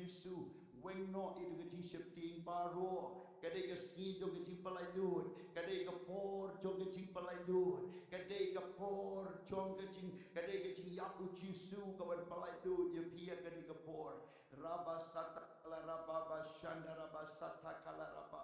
Jesu weng no itu ke jing ting baro kadai ke si jo ke jing palai lut kadai ke por jo ke jing palai lut kadai ke por jong ke jing kadai ke jing yapu Jesu ke ban palai lut ye pia kadai ke por raba sata kala raba shanda raba sata kala raba.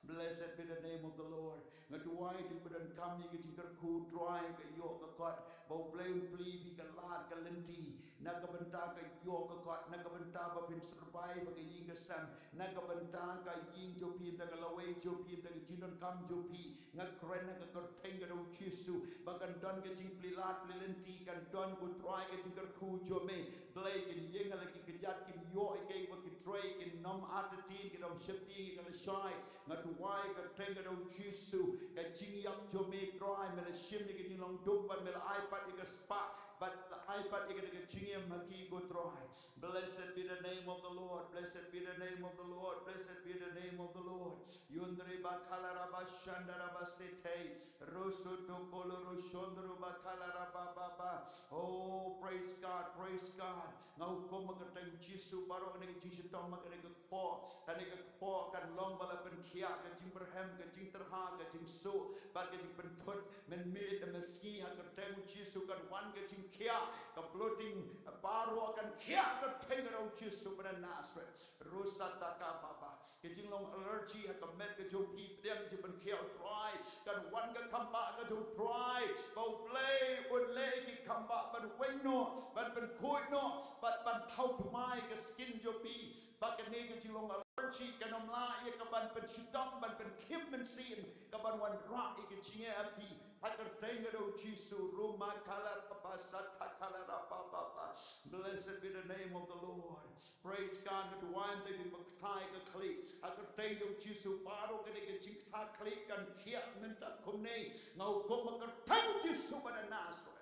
Blessed be the name of the Lord. Ngatuai ti badan kami ke jing kerku dry ke yo ke God bau blame pli bi ke lat ke lenti nak benta ke yo ke God nak benta ba pin survive ke ying ke sam nak benta ke ying jo pi ta ke lawe jo pi ta ke jinon kam jo pi ngak kren nak ke teng ke do Jesu bakan don ke jing pli lat pli lenti kan don ku dry ke jing kerku jo me blai ke ying ala ki kejat ki yo ke ba ki tray ki nom atatin ki dom shifti ke le shai ngatuai ke teng ke do Jesu ke jing yak jo me dry me le shim ke jing long duk ban me le iPad ke spa but the iPad ke jing maki go dry. Blessed be the name of the Lord. Blessed be the name of the Lord. Blessed be the name of the Lord. Yundri bakala raba shanda raba sete rosu to koloro shondro bakala raba baba. Oh, praise God, praise God. Ngau koma kateng Jesu baro ne Jesu tong ma ke po kan long bala pen kia ke jing berhem ke jing terha ke jing su ba ke jing pentut men mid men ski ha kateng Jesu kan wan ke jing kia ka bloating baro kan kia ka teng ke Jesu pada Nazareth rusata ka baba ke jing long allergy ha ka met ke jo pi dem je pen kia dry kan wan ka kamba ka jo dry bau play pun le ki kamba ban wen no ban pen koi no ban thau tu mai ke skin jo pi ba ke ne ke jing long allergy kan om la ye ka ban pen shidam ban pen kim men sin ka ban wan ra ke jing api agar teng ke Jesu ruma kala baba sata kala baba. Blessed be the name of the Lord. Praise God. That one day we baktai ke klik. Agar teng ke Jesu baru ke ke jing ta klik kan kia minta kumne ngau kom agar teng Jesu pada Nazareth.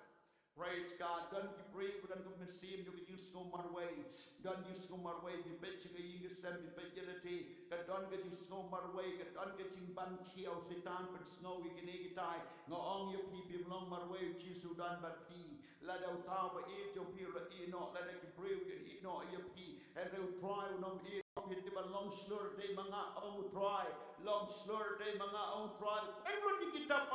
Praise God. Don't you breathe, but don't you see him. You can use no more way. Don't use no more way. You bet you can use some ability. Don't get use no more way. Don't get you ban kill. Satan but snow. You can eat die. No on your people long more way. Jesus done but pee. Let out town but eat your people. Eat not. Let it breathe. Eat not your pee. And they'll try no eat. Long slur day mga on try long slur day mga on try and what you get up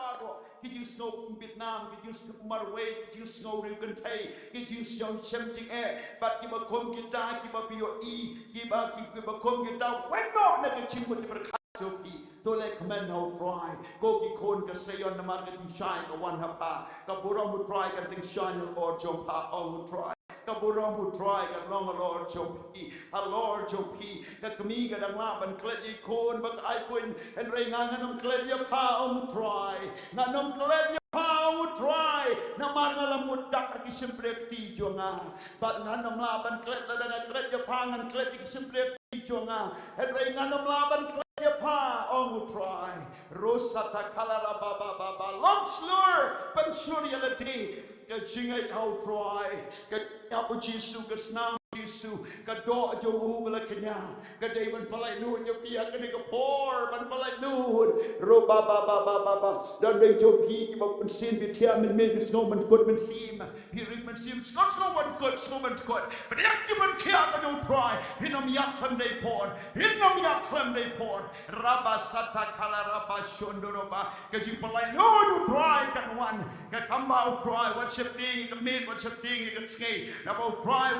did you snow in Vietnam did you snow Marway did you snow you can take did you snow changing air but you will come get down keep up your give up keep come get down when not let you with the Jopi, don't let command how try. Go ki kon ka say on the market to shine ka one hapa. Ka buram who try ka think shine or jump ha on try. Ka buram who try ka long a Lord Jopi. A Lord Jopi. Ka kami ka dang laban klet I kon bak I pun and ring ang anong klet ya pa on try. Na nong klet ya pa on try. Na marga lam mudak ki simple ti jonga. But na nong laban klet la na klet ya pa ngan klet ki simple ti jonga. And ring anong laban pa on try rosata kalara baba baba long slur but slur yalati ka chingai how try ka apu Jesu ka snam Jesu ka do jo bala kanya ka day ban palai nu yo pia ka ni ka por ban palai nu ro baba baba baba dan dei jo pi ki ba pen sin bi tia men snow man kut men sim pi ring men sim snow man kut but yak ti man kia ka jo try hinom yak klem dei por raba sata kala raba shondoro ba ka ji palai nu jo try kan one ka kamba try what shifting ka mid what shifting ka skate na ba try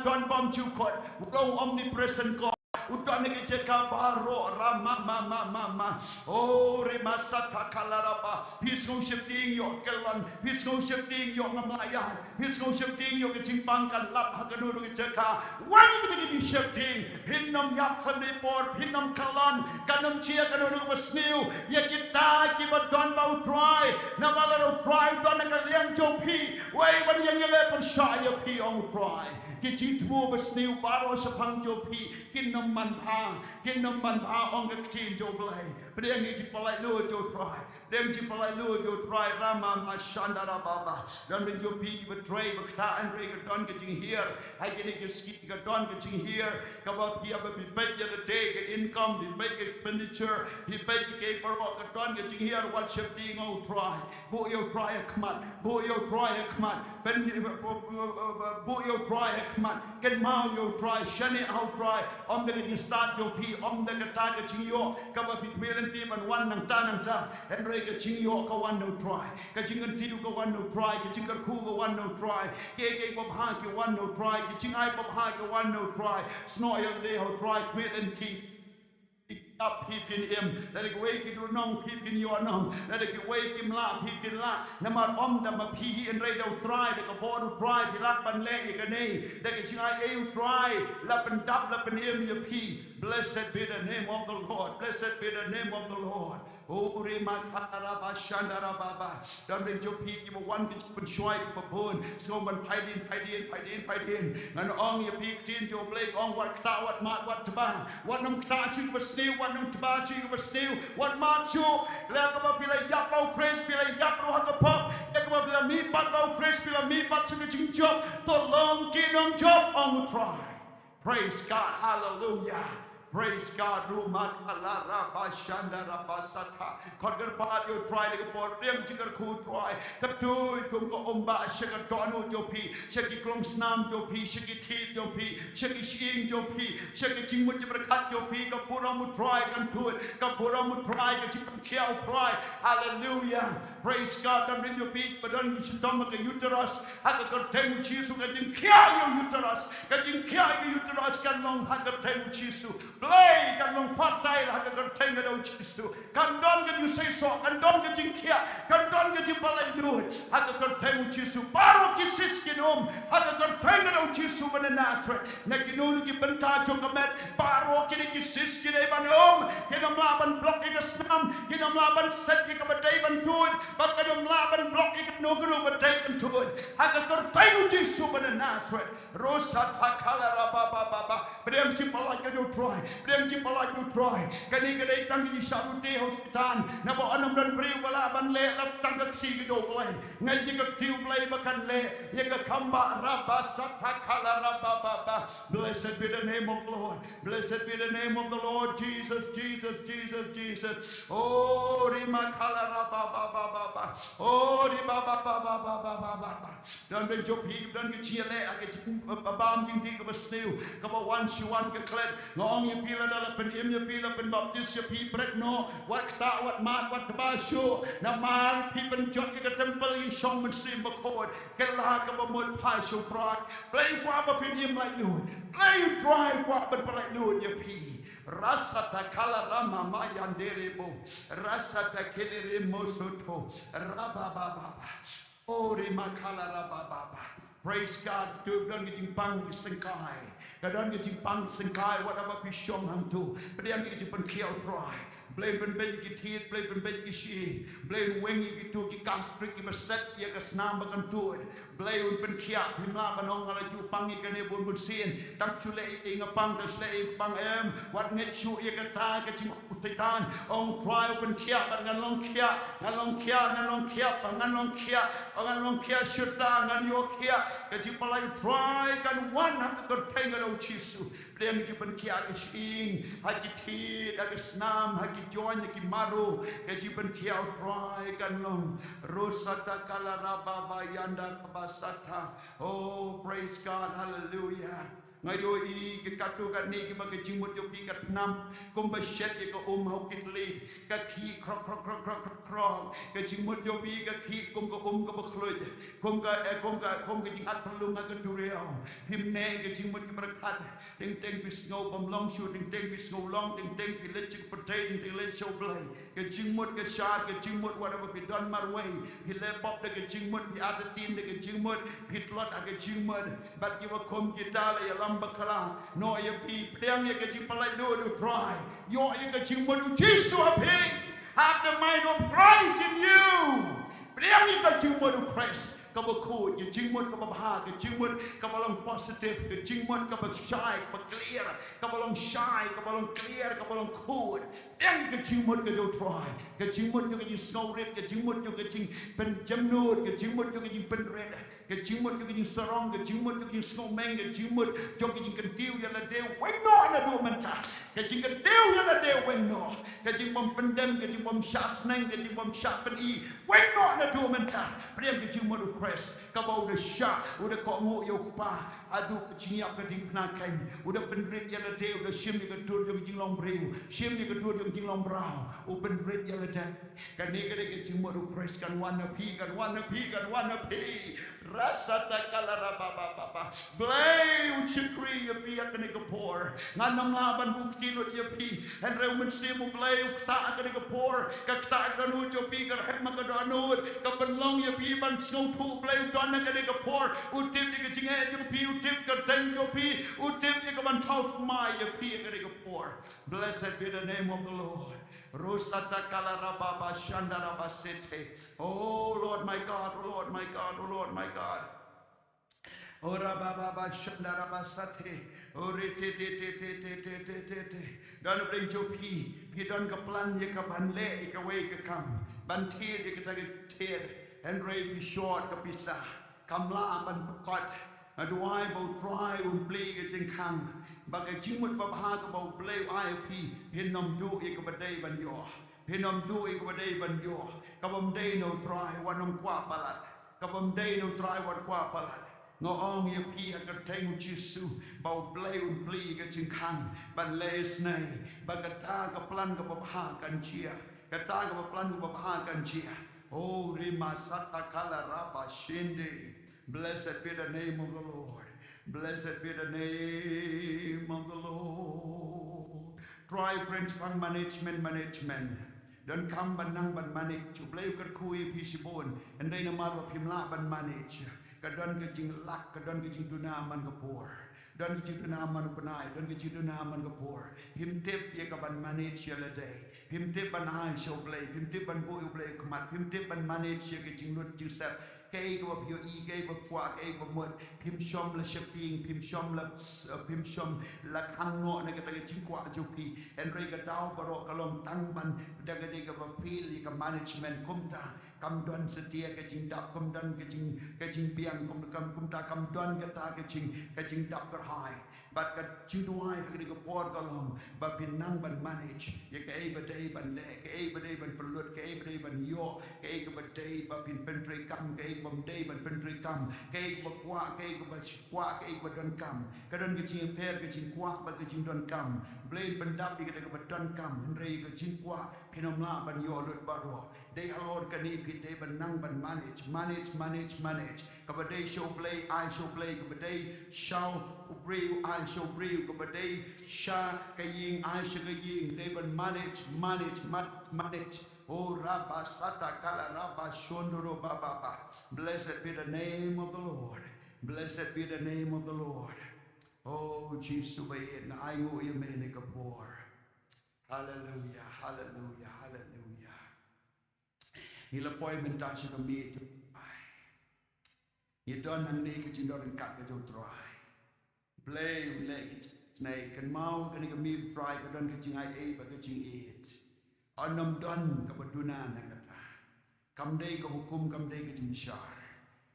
don bom chu kot long omnipresent God Utan ke jeka baro rama mama oh remasata kalaraba pisco shifting yo kelon pisco shifting yo ngamayan pisco shifting yo ke jimpang kan lap haganu ke jeka wani ke di shifting hinnom yak khane por hinnom kalon kanam chia kanu ke sniu ya kita ki ba don bau try na balaro try don ke liang jopi wai ban yang le per shaya pi on try ki jitmu ba sniu baro sapang jopi kinnom man pa ong ka chin jo blai but then you palai no jo try Dem ji palai lu jo try rama mashandara baba. Dan ben jo pi betray bekta and rega don getting here. I get it ski ga don getting here. Ka ba pi ba bi pay the day ga income, bi pay expenditure, bi pay ke par ga don getting here what shifting o try. Bo yo try a kmat, bo yo try a kmat. Ben bo yo try a kmat. Ken mau yo try shani au try. Om de start yo pi om de ga ta ga ching yo. Ka ba bi melenti ban wan nang ta and rega ching yo ka wan no try. Ka ching an tidu ka wan no try. Ka ching ka khu ka wan no try. Ke bob ha ke wan no try. Ke ching ai bob ha ke wan no try. Snow yo le ho try melenti. Up peep in him, let it wake you non peep in your non, let it wake him la peep in la, Namar omda ma pee and radio try, the board try, the lap and leg a nay, the kitchen I try, lap and dub lap and him your pee. Blessed be the name of the Lord, blessed be the name of the Lord. Oh, Rima Kataraba Shandara Baba, don't let your pee give a one which put swipe a bone, so one pied in, and on your peak tin to a blake on what ta, what mat, what taba, what num tachi was still. One tabachi was still one macho, Lakaba Pila Yapo, Chris Pila Yapo at the pop, Yakaba me, but Chris Pila me, but to job, the long kingdom job on the try. Praise God, hallelujah. Praise God, Rumakala Bashanda Rabasata. Kodgar you try to port them jigger cool try. Katu Kumko Umba, Shaka Dono Jopi, Shaki Klong Snam Jopi, Shaki Teeth Jopi, Shaki Sheen Jopi, Shaki Chimuchibrakat Jopi, Kapuramu try, can do it, Kapuramu try, Kachipakiao try. Hallelujah. Praise God, don't bring your feet, but don't stomach a uterus. Haka Temu Chisu, Kajin Kia uterus, Kajin Kia uterus, can long Haka Temu Chisu. Play kan long fertile haka kan tenga daw chistu kan don get you say so kan don get you kia kan don get you palay nu haka kan tenga chistu paro kisis kinom haka kan tenga daw chistu mananasre na kinunu ki benta jokamet paro kini kisis kini banom kinam laban block ikasnam kinam laban set ikabatay bantud bakadom laban block iknogru batay bantud haka kan tenga chistu mananasre rosa takala baba baba prem chi palay ka jo try Prem ci palaj mu try kani kadai tang di sarute hospital na bo anam dan bri wala ban le lap tang ka si do play ngai ji ka tiu play bakan le ye ka kamba rabba sata kala rabba baba. Blessed be the name of the Lord, blessed be the name of the Lord. Jesus, Jesus, Jesus, Jesus. Oh rima kala rabba baba baba, oh rima baba baba baba. Dan ben jo pi dan ke chi le a ke bam ding ding ka sneeu ka ba wan shi wan ka klet ngong ye pila dalam pendim ye pila pen baptis ye pi bret no wat ta wat mat wat basho na man pi pen jot ke temple ye shong men sim bakod ke la ka ba mod pai so prod play kwa ba pendim like no play try kwa ba like no ye pi rasa ta kala rama mayandere bo rasa ta kelere mosoto raba baba ori makala raba baba. Praise God, tu don getting pang sengkai. Kadang getting pang sengkai whatever pi shong ham tu. Pediam getting pen kiau try. Blame pen bej ki tiet, blame pen bej ki shi. Blame wengi ki tu ki kastrik ki beset ya ka snam bakan tuad. Blame pen kia himla banong ala ju pangi kane bun bun sin. Tak chule inga pang tas le pang em. What net shu ya ka ta ka ching utitan. On try pen kia ban ngalong kia, ngalong kia, ngalong kia, ngalong kia, ngalong kia shurta ngan yo kia. Ka ching palai try kan one ha ka tenga do chisu. Blame ji pen kia ka shing. Haji tiet aga snam haji join ki maru ke jiben kiau try kan long rosata kala rababa yanda basata. Oh praise God, hallelujah. Ngayo I ke katu kan ni ke bagi jimut yo pi kat nam kom ba shet ye ko hau kitli ka ki krok krok krok krok krok ke jimut yo pi ka ki kom ko ba khloid kom ka jing at pelung ka turiao him ne ke jimut ki berkat ting ting bi snow bom long shoot ting ting bi snow long ting ting bi let chik potato ting let show play ke jimut ke shot ke jimut whatever be done my way he le pop de ke jimut bi other team de ke jimut hit lot ke jimut but give a kom kita la ya bakala no ye pi prem ye ke chipalai do try yo ye ke chimonu Jesus api have the mind of Christ in you prem ye ke chimonu Christ kabakut, ke jingmut kababha, ke jingmut kabalong positive, ke jingmut kabak shy, kabak clear, kabalong shy, kabalong clear, kabalong kut. Yang ke jingmut ke jo try, ke jingmut ke jing snowrit, ke jingmut ke jing pen jamnut, ke jingmut ke jing pen red, ke jingmut ke jing sarong, ke jingmut ke jing snowman, ke jingmut ke jing kentiu yang la de weng no na do menta, ke jing kentiu yang la de weng no, ke jing bom pendem, ke jing bom shasneng, ke jing bom shapen I, weng no na do menta, priam ke jing modu press, kabau de sha, udah kok mu yo pa, adu peciap ke jing penakai, udah penrit yang la de, udah shim ke dur ke jing long breu, shim ke dur ke jing long brau, upen rit yang la de, kan ni ke jing modu press kan wana pi, kan wana pi, kan wana pi, rasa takala baba, blay uchikri ya pi akan ikapor, nganam laban bukti lot ya pi, and reumen simu blay ukta akan ikapor, kakta akan ujo pi karhet makadanud, kapenlong ya pi ban snow tu blay utan akan ikapor, utip di kecingnya ya pi, utip kerteng ya pi, utip di kaban taut mai ya pi akan ikapor. Blessed be the name of the Lord. Rusata kalarababa shandarabasete. Oh Lord my God, oh Lord my God, oh Lord my God. Ora baba shandarabasate. Ore te. Don't bring to pi don ka plan ye ka ban le ye ka way ka kam. Ban te ye ka te and rate be short ka pisa. Kam la ban kot. Aduai bo try un play ke jing kang. Bagai jimut babha ka bo play IP hinom du ye ka badai ban yo. Hinom du ye ka badai ban yo. Ka bom day no try wanom kwa palat. Ka bom day no try wan kwa palat. Ngong ye pi agar teng jisu bau play un play ke jing kang ban les nei bagata ka plan ka babha kan chia. Kata ka plan ka babha kan chia. Oh rima sata kala raba shinde. Blessed be the name of the Lord. Blessed be the name of the Lord. Try French fund management. Don't come banang ban manage. You play with kui pisibon and then a matter of him la ban manage. Kadon kajing lak, kadon kajing tuna man kapur. Don't get you to Naman Upanai, don't get you to Naman Kapur. Him tip Yakaban manage yella day. Him tip and I shall play, him tip and boy play command, him tip and manage Yakating Lut Joseph. Kay go up your e gave a quack, egg of mud, Pim Shom la shifting, Pim Shom la Kango, Negative Chinqua Jupi, and Rega Dow Barok along Tangban, Dagadig of a field, like management, Kumta, come done Satia, catching duck, come done catching piang, come come done catching duck high. But got Chiduai, Kadiga Port along, but Pinang ban manage, Yaka day ban leg, day ban Pulut, day ban yo, Kay day, but Pin Pentry come, Kay day ban Pentry come, Kay but quack, Kay but don't come. Kadon getting pair getting quack, but getting don't come. Blade ban dap, you get a don't come, and Ray getting quack, Pinomla ban yo lut baro. They are Lord Kanipi, they ban nang ban manage. Kabaday shall play, I shall play, Kabaday shall brew, I shall brew, Kabaday sha kaying, I shall kaying, they ban manage. Oh Rabba Sata Kala Rabba Shondoro Baba. Blessed be the name of the Lord. Blessed be the name of the Lord. Oh Jesus, I know you may make a poor. Hallelujah, hallelujah, hallelujah. He'll appointment touch you to me. You don't have naked, you don't cut it to dry. Blame like snake and mouth, and you can be dry, but don't get you ate, but get you eat. Anam don kabaduna nakata. Kam day ka hukum, kam day ka jimshar.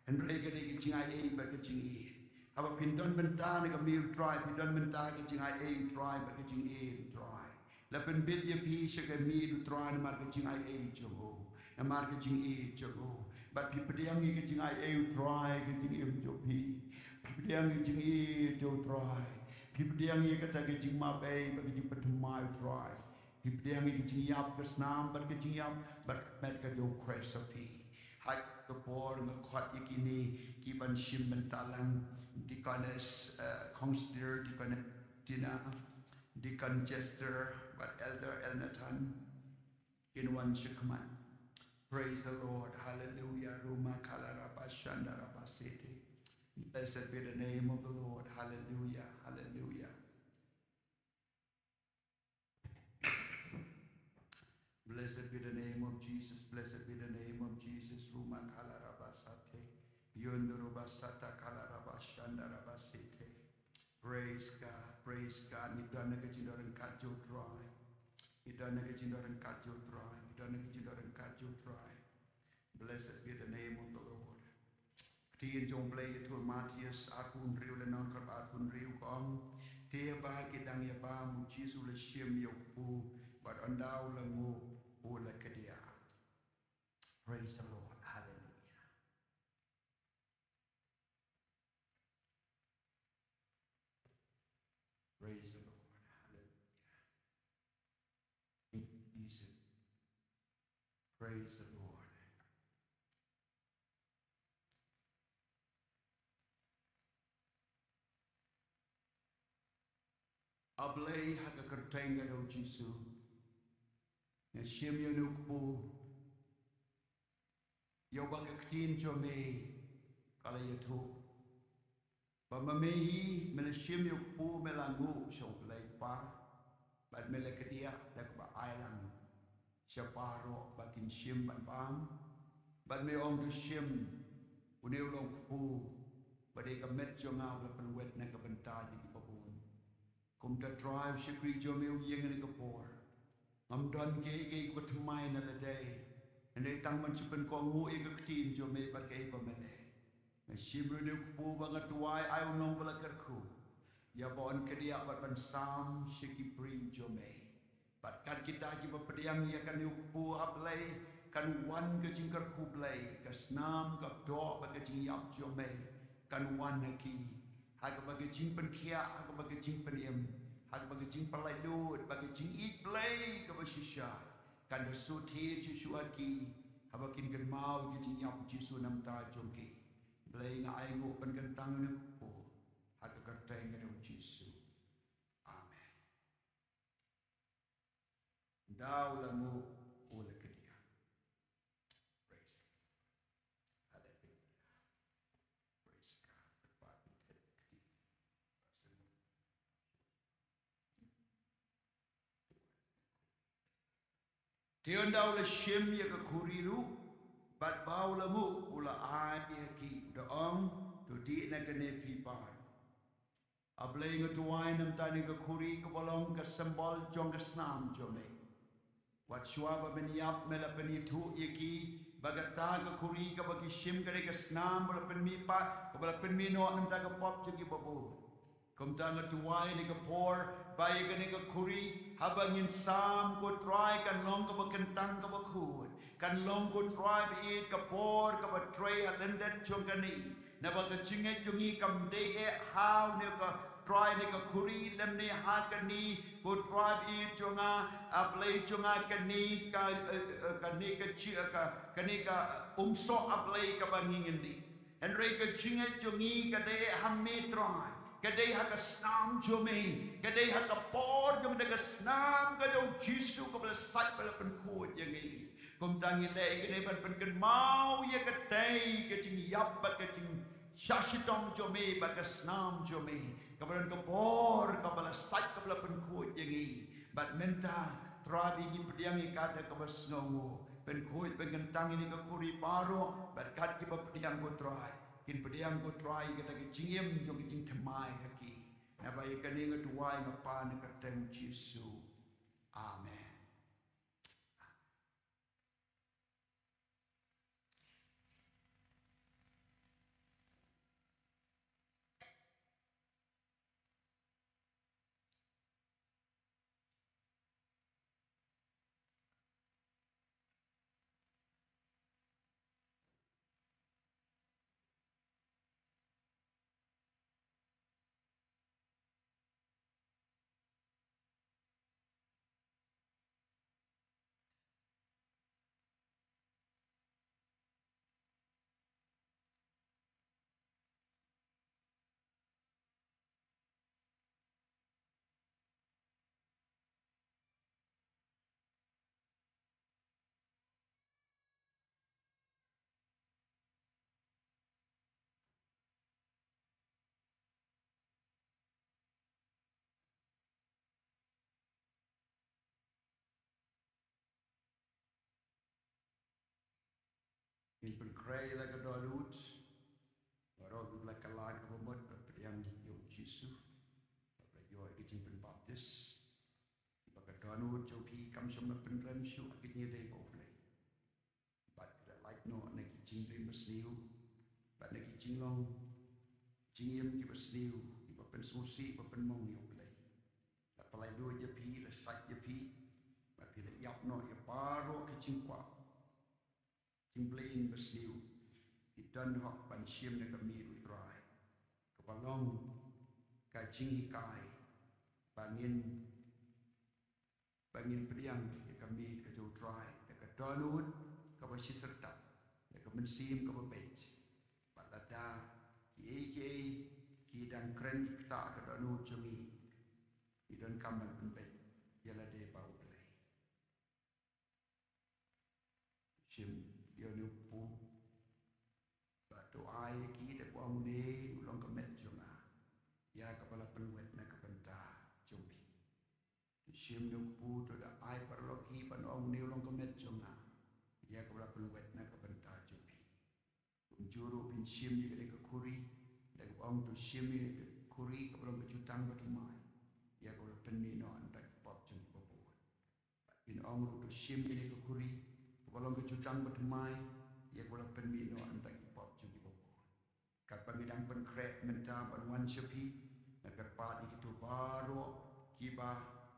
And rega day ka ate, but get you eat. Have a pindon bentana ka meal dry, pindon bentana ka ate dry, but get you eat dry. Lapen bid ya piece ka meal dry, and marketing ate jogo. And marketing eat jogo. But people young getting ate dry, getting him to pee. People young getting eat to dry. People young getting my baby, but getting put my dry. People young getting yap, but snam, but getting yap, but medical don't crash of pee. Hike the board and the cot yikini, keep on shim and talang, deaconess, consider, deacon Tina, deacon Chester, but elder Elnathan, in one shikman. Praise the Lord. Hallelujah. Ruma kalaraba shandaraba city. Blessed be the name of the Lord. Hallelujah. Hallelujah. Blessed be the name of Jesus. Blessed be the name of Jesus. Ruma kalaraba sate. Yundurubasata kalarabashandarabasite. Praise God, praise God. Idana kajindoran kajo dry. Idana kajindoran kajo dry. Idana kajindoran kajo dry. Blessed be the name of the Lord. Tien jong play to Matthias akun riu le non kar akun riu kong. Tia ba kitang ya ba mu Jesu le shim yo pu. But andau le ngu u le kedia. Praise the Lord. Hallelujah. Praise the Lord. Hallelujah. Jesus. Praise the Lord. Ablay hakakertenga do Jesu. Na shim yo nukpu. Yo bagaktin jo me kala yato. Ba mamehi mena shim yo pu melangu shong play pa. Bad melekadia dak ba island. Siaparo bakin shim ban bam. Bad me om du shim uneu long pu. Bade ka met jo ngau la pen wet na ka bentar di babun. Kum ta drive shikri jo meu yeng ni ka por. Ngam don ke ko tmai na the day. And they tang man chupen ko ngu e ka ktin jo me ba ke ba mele. Na shimru ni pu ba nga tuai ai unong bala kerku. Ya bon ke dia bat ban sam shiki pring jo me. Bat kan kita ji ba pediang ya kan ni pu ablay kan wan ke jingkar ku blay ka snam ka do ba ke jing yap jo me. Kan wan na ki haga ba ke jing pen kia haga ba ke jing pen em haga ba ke jing palai lut ba ke jing eat blay ka ba shisha. Kan der so te Jesu aki habakin kan mau ke jing yap Jesu nam ta jongki blay nga ai ngo pen kan tang ne po haga kertai ngado Jesu. Amen. Dau la ngo ole ke dia. Praise the Lord. Hallelujah. Praise God. Lepat ni te ke dia. Tion dau le shim ya ka kuriru bat bau la mu ula ai ya ki the to di na ka ne pi par. Ablay nga tuwai nam tani ka kuri ka bolong ka sembol jong ka snam jome. Wat shwa ba ben yap mela pen itu yaki bagata ka kuri ka bagi shim ka ka snam bala pen mi pa ka bala pen mi no nam ta ka pop jagi babu. Kum ta nga tuwai ni ka por bayi ka ni ka kuri habangin sam ko try kan long ka ba kentang ka ba kud kan long ko try ba eat ka por ka ba tray alendet jong ka ni na ba ka chinget jong i kam de e how ne ka try ni ka kuri lem ni ha ka ni ko try ba eat jong a ablay jong a ka ni ka ni ka chi ka ni ka umso ablay ka ba ngingin di and re ka chinget jong i ka de ham me try kadai haka snam jome kadai haka por jom daga snam ka jom Jesu ka bala sat bala pen kuat yang i kum tangi le kadai pen ken mau ya kadai ka jing yap ba ka jing shashitong jome ba ka snam jome ka bala ka por ka bala sat ka bala pen kuat yang i bat menta trabi gi pediang i kada ka basnongo pen kuat pen tangi ni ka kuri paro bat kat ki ba pediang ko try kin pediang ko try kata ke jingem jong ke jing temai haki na bai ka ni ngat wai na pa na ka tem Jesu. Amen. In pen krai la ka dolut Rồi cũng là cái lá của mất và yang yêu Giêsu và yo cái chínhเป็น baptist và cái đó nó cho khi cam sum làเป็น rem shu cái như đây bảo này but the like no này cái chính rem bớt nhiều và này cái chính long chính em cái bớt nhiều vàเป็น susi vàเป็น mong yêu này là phải đôi giờ phi là sạch giờ phi và phi là dọc nó ya paro cái chính quả chính plain bớt nhiều thì đơn họ bản xiêm này cái mi rồi cái balong long cái chính hi kai bangin pediang ya kami ke jo try ya ka donut ka ba shi serta ya ka men sim ka ba page balada ki dan kren ki ta ka donut jomi ki don kamal pen page ya la de ba play sim yo ni pu ba to ai ki de bong ne long ka met joma ya ka bala pen wet na ka benta jomi sim no pu to da ai parlok hi pan ong new long ka met joma ya ka bala pen wet na ka benta jomi juro bin sim ni ka kuri da ka ong to sim ni ka kuri ka bala ka jutang ba mai ya ka bala pen ni no an ta pop jomi ba bo bin ong ru to sim ni ka kuri ka bala ka jutang ba mai ya ka bala pen ni no an ta pop jomi ba bo ka pangidang pen krek menta ban wan shapi na ka pa ni to baro kiba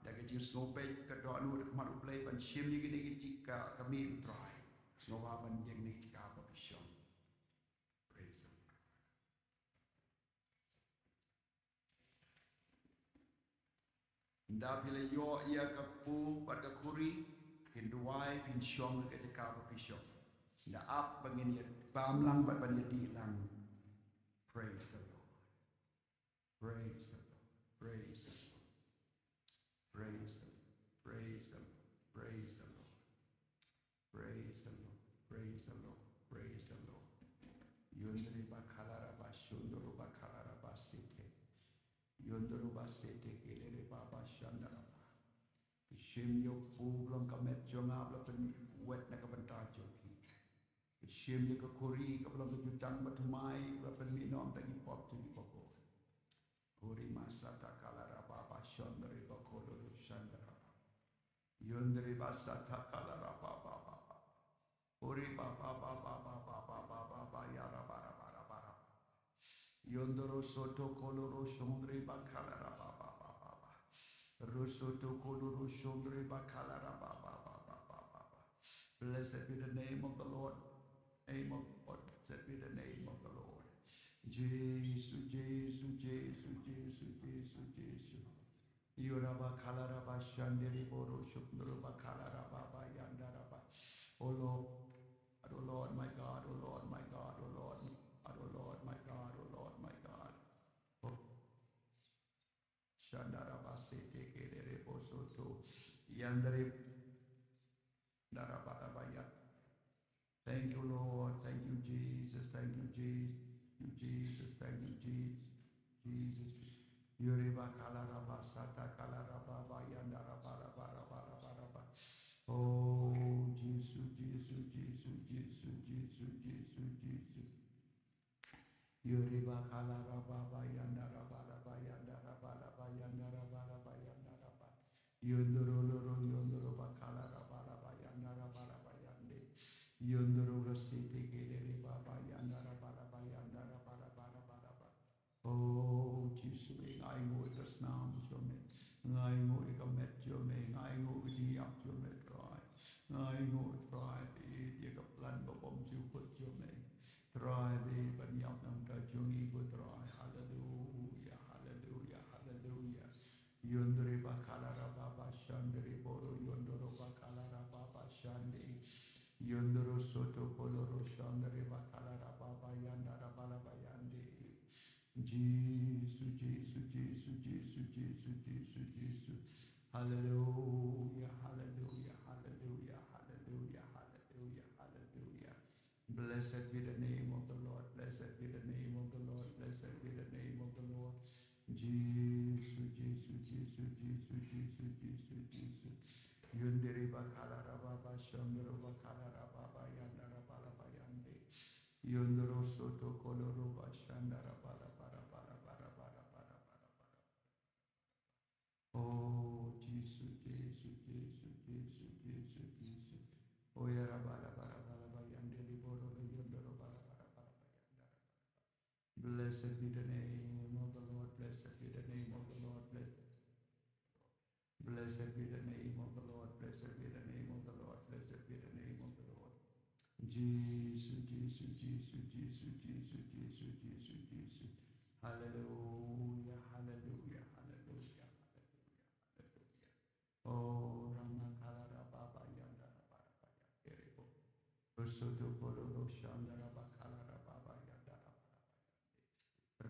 lagi jing snowpay ka do anu de kamaru play ban sim ni gini gitika kami try snowa ban jeng ni tika ba bishon praise the Lord. Nda pile yo ia ka pu bat ka kuri hinduai pin shong ka tika ba bishon nda up bangin ya bam lang bat ban ya di lang praise the Lord praise the Lord praise the Lord praise the Lord praise the Lord praise the Lord praise the Lord praise the Lord praise the Lord yondere bakhalara bashondoro bakhalara basete yondoro basete kelere baba shandara shim yo publon kamet jonga bla pen wet na kabanta joki shim yo kori kablon ka jutang batumai bla pen minom tagi pop tagi popo Uri masata kalara baba shandere bakoloro shandara yondere basata kalara baba baba Uri baba baba baba baba baba yara bara bara bara Yondoro soto koloro shondre bakalara baba baba baba Rosoto koloro shondre bakalara baba baba baba Blessed be the name of the Lord. Name of the Lord. Blessed be the name of the Lord. Jesus, Jesus, Jesus, Jesus, Jesus, Jesus. Yoraba kalaraba shandere boro shundroba kalaraba yandaraba. Oh Lord, oh Lord, my God, oh Lord, my God, oh Lord, oh Lord, my God, oh Lord, my God. Oh, shandaraba sete kelere bosoto yandere daraba ya. Thank you, Lord. Thank you, Jesus. Thank you, Jesus. Thank you, Jesus. Thank you, Jesus. Jesus. Yuriba kalaraba sata kalaraba bayandara bara bara bara bara bara. Oh, Jesus, Jesus, Jesus, Jesus, Jesus, Jesus, Jesus. Yuriba kalaraba bayandara bara bayandara bara bayandara bara bayandara bara. Yondoro loro yondoro bakalara bara bayandara bara bayande. Yondoro rasete kelere baba yandara bara bayandara bara bara bara bara. Oh, Jesus, ngai ngồi cái nam cho mẹ, ngai ngồi cái mẹ cho mẹ, ngai ngồi cái gì áp cho mẹ try, ngai ngồi try đi, dia cái plan của bom chịu phật cho mẹ, try đi, ban nhập nằm ta cho nghi của try, hallelujah, hallelujah, hallelujah. Yondere bakalara baba shandere boro yondoro bakalara baba shande yondoro soto koloro shandere bakalara baba yandara balaba yande Jesus, Jesus, Jesus, Jesus, Jesus, Jesus, Jesus. Hallelujah, hallelujah, hallelujah, hallelujah, hallelujah, hallelujah. Blessed be the name of the Lord. Blessed be the name of the Lord. Blessed be the name of the Lord. Jesus, Jesus, Jesus, Jesus, Jesus, Jesus, Jesus. Yundere bakala rababa shandoro bakala rababa yandara balaba yande. Yondoro soto koloro bashandara bara bara bara bara bara bara bara bara. Oh Jesus, Jesus, Jesus, Jesus, Jesus, Jesus. Oh yara bara bara bara bara yandeli boro yondoro bara bara bara bara yandara. Blessed be the name of the Lord. Blessed be the name of the Lord. Blessed be the name of the Lord. Blessed be the name of the Lord. Blessed be the name of the Lord. Jesus, Jesus, Jesus, Jesus, Jesus, Jesus, Jesus, Jesus. Hallelujah, hallelujah, hallelujah, hallelujah, hallelujah. Oh, Ramakala Rababa Yanda Rababa Yanderebo. Usutu Poloro Shanda Rabakala Rababa Yanda Rababa.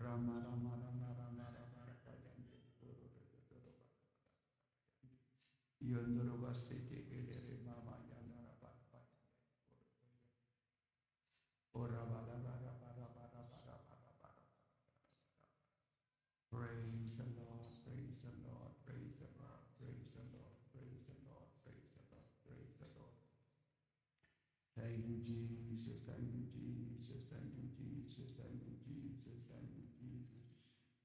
Rama Rama Rama Rama Rama Rama Yande. Yondoroba City Gedere Mama Yanda Rababa. Ora Bala Bara Bara Bara Bara Bara Bara. Praise the Lord, praise the Lord, praise the Lord, praise the Lord, praise the Lord, praise the Lord, praise the Lord. Thank you, Jesus, thank you, Jesus, thank you, Jesus, thank you, Jesus, thank you, Jesus.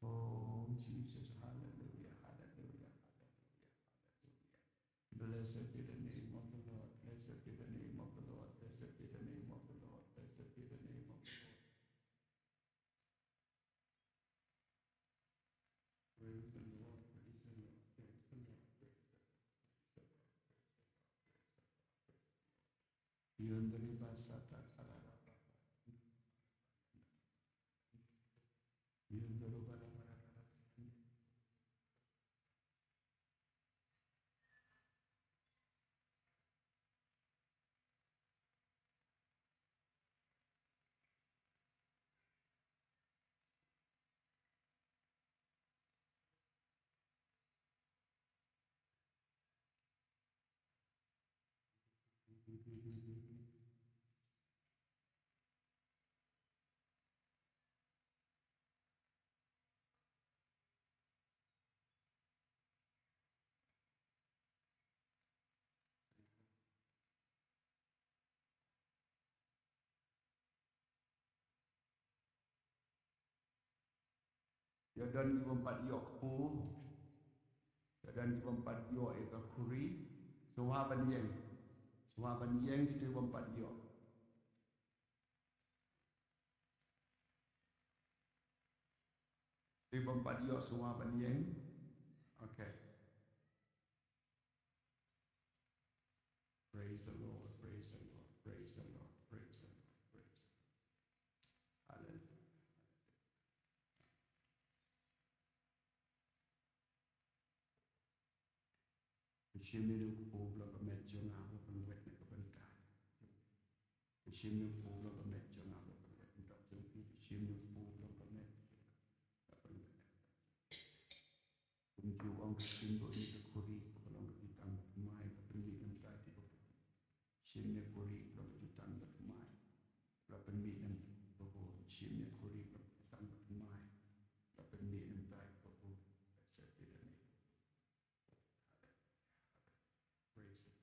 Oh, Jesus, hallelujah, hallelujah, hallelujah, hallelujah. Blessed be the name of the Lord, blessed be the name of the Lord, blessed be the name of the Lord, blessed be the name of the Lord. Praise the Lord, praise the Lord, praise the Lord, praise the Lord, praise the Lord, praise the Lord. Yondere basata kalaraba. Yondoro bara bara bara. Ya dan di empat yok pu, ya dan di empat yok eka kuri, semua banyeng di tu empat yok. Di empat yok semua banyeng. Okay. Praise the Lord, praise the Lord, praise the Lord, praise the Lord, praise the Lord. Hallelujah. Shimmy ku bla ba met jona ba ban wet ne ban ta. Shimmy ku bla ba met jona ba ban wet ne dok jong pi shimmy ku bla ba met ba ban wet. Kunju ong shimbo ni ke kuri ko long ke tang ba mai ba ban mi nam ta ti ba. Shimmy kuri bla ba jutang ba mai. Bla ban mi nam ba bo shimmy kuri bla ba jutang ba mai. Bla ban mi nam ta ba bo. Blessed be the name. Praise it.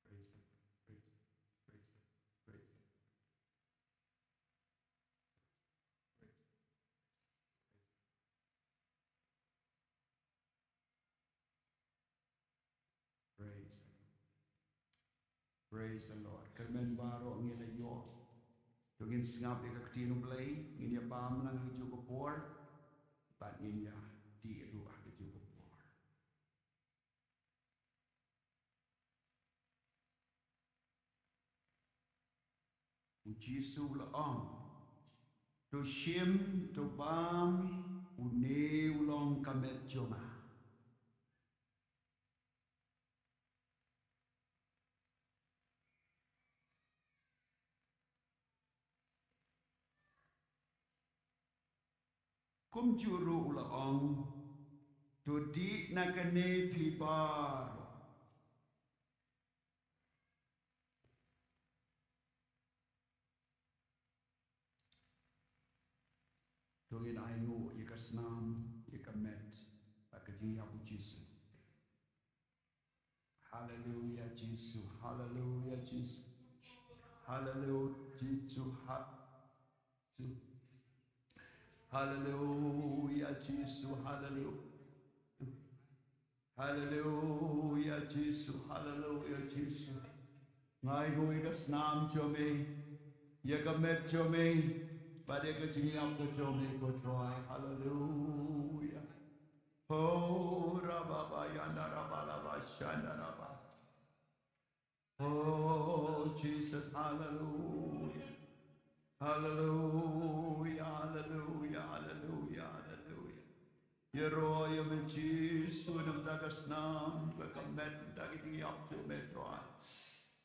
Praise it. Praise it. Praise it. Praise it. Praise it. Praise it. Praise the Lord. Kermen baro ngila yo. Tungin singap ika ketinu play. Ngin ya bam lang hiju ko por. But ngin ya di edu ah hiju ko por. Ujisu la om. To shim to bam une ulong kamet joma. Kum juru ula om. To di nakane pibaro. Tungin ainu ika snam ika met. Pakajing yaku jisu. Hallelujah, Jesus. Hallelujah, Jesus. Hallelujah, Jesus. Hallelujah, Jesus. Hallelujah. Hallelujah, Jesus. Hallelujah, Jesus. Ngài ngồi cái nam cho mình, ya cái mệt cho mình, và để cái chính ông cho mình có try. Hallelujah. Oh, Rababa Yanda Rabalaba Shanda Rabba. Oh, Jesus, hallelujah. Hallelujah, hallelujah, hallelujah, hallelujah. Yero yame Jesus nam dagas nam bakamet dagidi up to metro.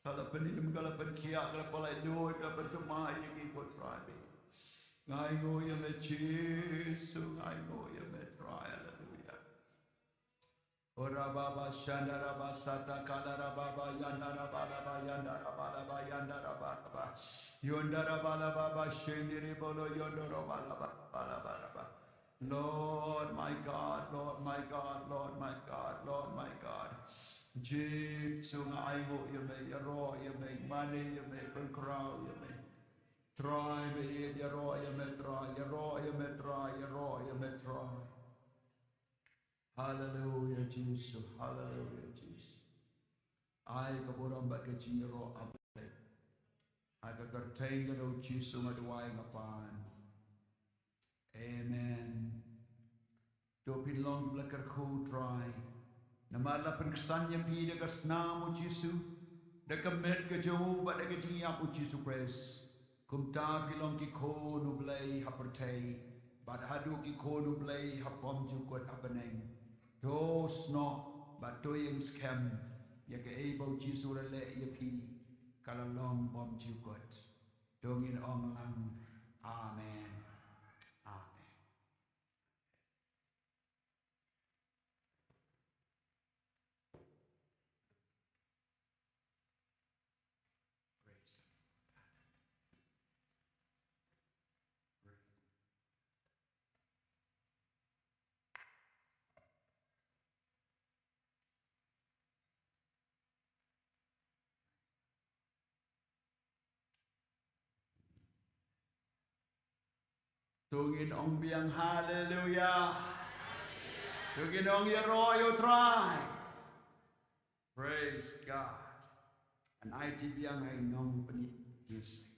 Kalapanim kalapan kia kalapalay do kalapatuma yagi ko try. Ngai go yame Jesus, ngai go yame try. Hallelujah. Ora baba shandara basata kalara baba yandara baba yandara baba yandara baba yondara baba shendiri bolo yondoro baba baba. Lord my God, Lord my God, Lord my God, Lord my God. Jesus, I go you may ro you may money you may crow you may try me you ro you may try you ro you may try you ro you may try. Hallelujah, Jesus. Hallelujah, Jesus. I kaburam bakachiro abe. I kakartenga no Jesus maduay ngapan. Amen. Dopin long blakar ko try. Namala pengkasanya pi dekas namo Jesus. Dekamet ke Jehovah dekajingi apu Jesus Christ. Kumta pilong ki ko nublay hapertay. Bad hadu ki ko nublay hapom jukot abaneng. Dos no, but doing scam, you can able to let you pee, Kalalong bomb you got. Dongin on lang. Amen. Amen. Praise Tungin ong biang hallelujah. Tungin ong you try. Praise God. And I biang ay nong panit Jesus.